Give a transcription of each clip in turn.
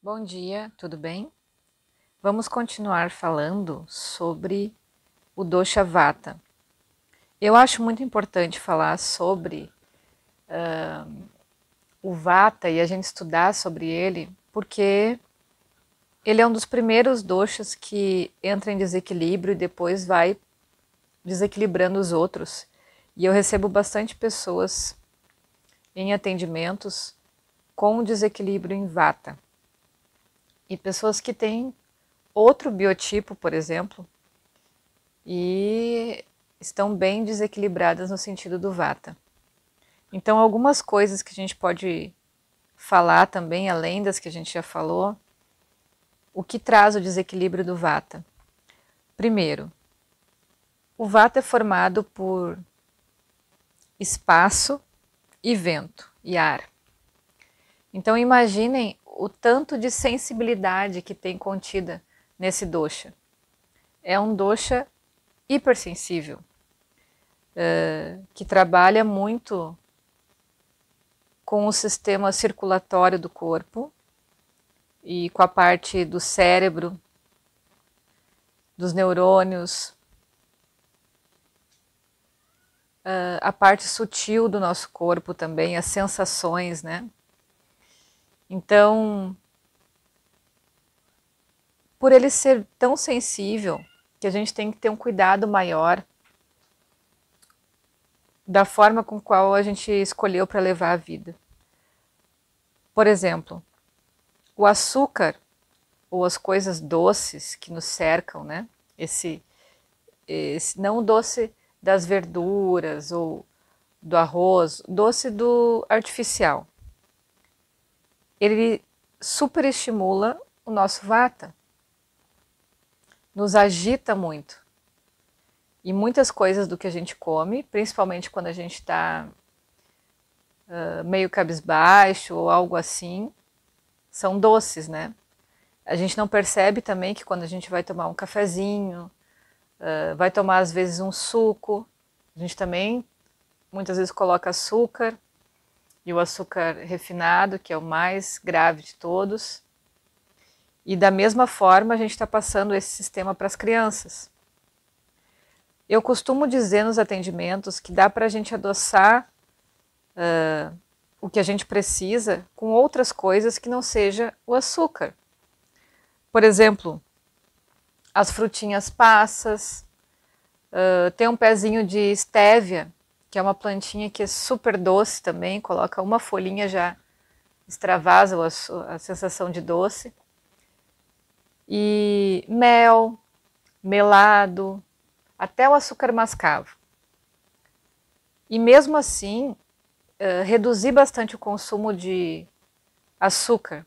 Bom dia, tudo bem? Vamos continuar falando sobre o dosha vata. Eu acho muito importante falar sobre o vata e a gente estudar sobre ele, porque ele é um dos primeiros doshas que entra em desequilíbrio e depois vai desequilibrando os outros. E eu recebo bastante pessoas em atendimentos com desequilíbrio em vata. E pessoas que têm outro biotipo, por exemplo, e estão bem desequilibradas no sentido do vata. Então, algumas coisas que a gente pode falar também, além das que a gente já falou, o que traz o desequilíbrio do vata? Primeiro, o vata é formado por espaço e vento e ar. Então, imaginem o tanto de sensibilidade que tem contida nesse dosha. É um dosha hipersensível, que trabalha muito com o sistema circulatório do corpo e com a parte do cérebro, dos neurônios, a parte sutil do nosso corpo também, as sensações, né? Então, por ele ser tão sensível, que a gente tem que ter um cuidado maior da forma com qual a gente escolheu para levar a vida. Por exemplo, o açúcar ou as coisas doces que nos cercam, né? Esse não o doce das verduras ou do arroz, doce do artificial. Ele superestimula o nosso vata, nos agita muito. E muitas coisas do que a gente come, principalmente quando a gente está meio cabisbaixo ou algo assim, são doces, né? A gente não percebe também que quando a gente vai tomar um cafezinho, vai tomar às vezes um suco, a gente também muitas vezes coloca açúcar, e o açúcar refinado, que é o mais grave de todos. E da mesma forma a gente está passando esse sistema para as crianças. Eu costumo dizer nos atendimentos que dá para a gente adoçar o que a gente precisa com outras coisas que não seja o açúcar. Por exemplo, as frutinhas passas, tem um pezinho de estévia, que é uma plantinha que é super doce também, coloca uma folhinha já extravasa a sensação de doce. E mel, melado, até o açúcar mascavo. E mesmo assim, reduzir bastante o consumo de açúcar.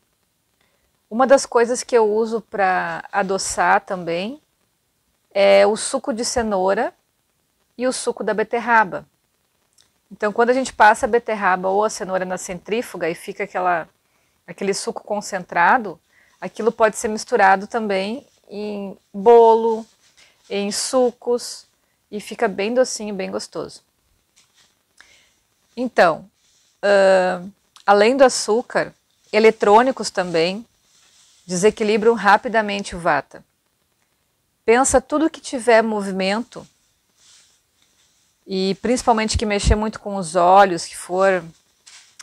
Uma das coisas que eu uso para adoçar também é o suco de cenoura e o suco da beterraba. Então, quando a gente passa a beterraba ou a cenoura na centrífuga e fica aquele suco concentrado, aquilo pode ser misturado também em bolo, em sucos, e fica bem docinho, bem gostoso. Então, além do açúcar, eletrônicos também desequilibram rapidamente o vata. Pensa tudo que tiver movimento, e principalmente que mexer muito com os olhos, que for,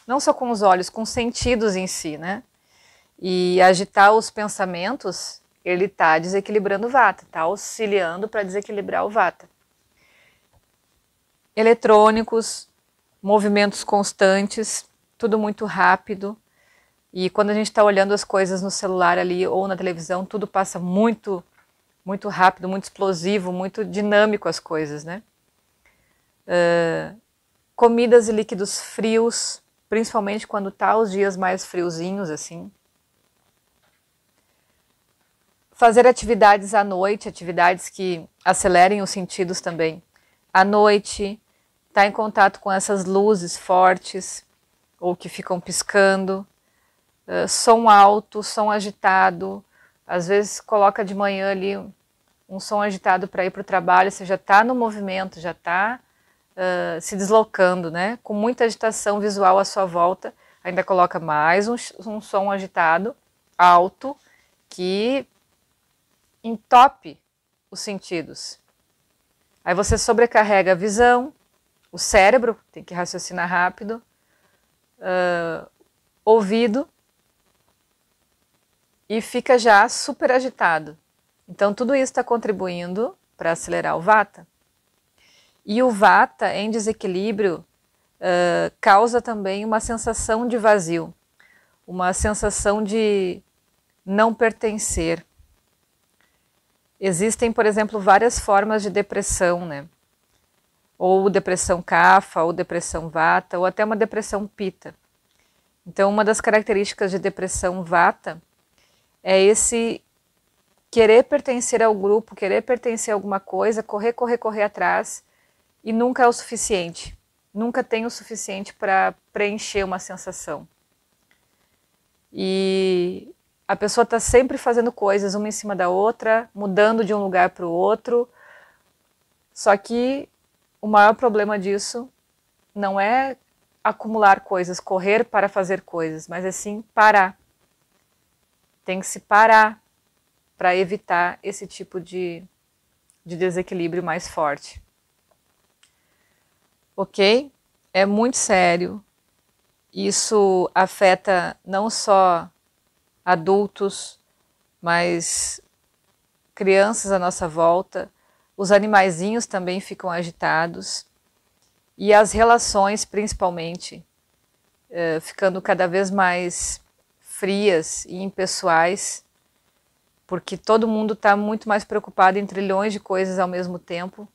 não só com os olhos, com os sentidos em si, né? E agitar os pensamentos, ele está desequilibrando o vata, está auxiliando para desequilibrar o vata. Eletrônicos, movimentos constantes, tudo muito rápido. E quando a gente está olhando as coisas no celular ali ou na televisão, tudo passa muito, muito rápido, muito explosivo, muito dinâmico as coisas, né? Comidas e líquidos frios, principalmente quando tá os dias mais friozinhos assim. Fazer atividades à noite, atividades que acelerem os sentidos também. À noite, estar em contato com essas luzes fortes ou que ficam piscando. Som alto, som agitado. Às vezes coloca de manhã ali um som agitado para ir para o trabalho, você já está no movimento, já está se deslocando, né? Com muita agitação visual à sua volta, ainda coloca mais um som agitado, alto que entope os sentidos. Aí você sobrecarrega a visão, o cérebro, tem que raciocinar rápido, ouvido, e fica já super agitado. Então tudo isso está contribuindo para acelerar o Vata. E o Vata em desequilíbrio causa também uma sensação de vazio, uma sensação de não pertencer. Existem, por exemplo, várias formas de depressão, né? Ou depressão Kapha, ou depressão Vata, ou até uma depressão Pitta. Então, uma das características de depressão Vata é esse querer pertencer ao grupo, querer pertencer a alguma coisa, correr, correr, correr atrás, e nunca é o suficiente. Nunca tem o suficiente para preencher uma sensação. E a pessoa está sempre fazendo coisas uma em cima da outra, mudando de um lugar para o outro. Só que o maior problema disso não é acumular coisas, correr para fazer coisas, mas é sim parar. Tem que se parar para evitar esse tipo de desequilíbrio mais forte. Ok? É muito sério. Isso afeta não só adultos, mas crianças à nossa volta. Os animaizinhos também ficam agitados. E as relações, principalmente, ficando cada vez mais frias e impessoais, porque todo mundo está muito mais preocupado em trilhões de coisas ao mesmo tempo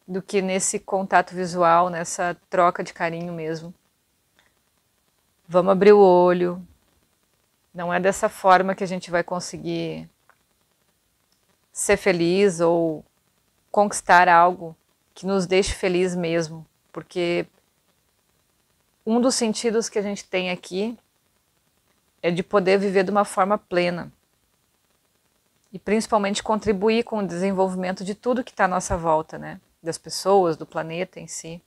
do que nesse contato visual, nessa troca de carinho mesmo. Vamos abrir o olho. Não é dessa forma que a gente vai conseguir ser feliz ou conquistar algo que nos deixe feliz mesmo, porque um dos sentidos que a gente tem aqui é de poder viver de uma forma plena e principalmente contribuir com o desenvolvimento de tudo que está à nossa volta, né? Das pessoas, do planeta em si.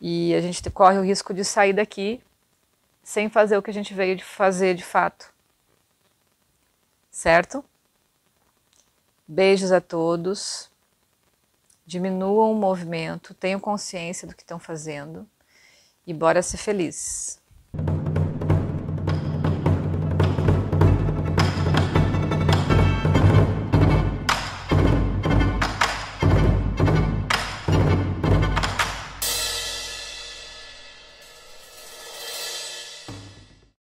E a gente corre o risco de sair daqui sem fazer o que a gente veio de fazer de fato. Certo? Beijos a todos. Diminuam o movimento, tenham consciência do que estão fazendo e bora ser feliz.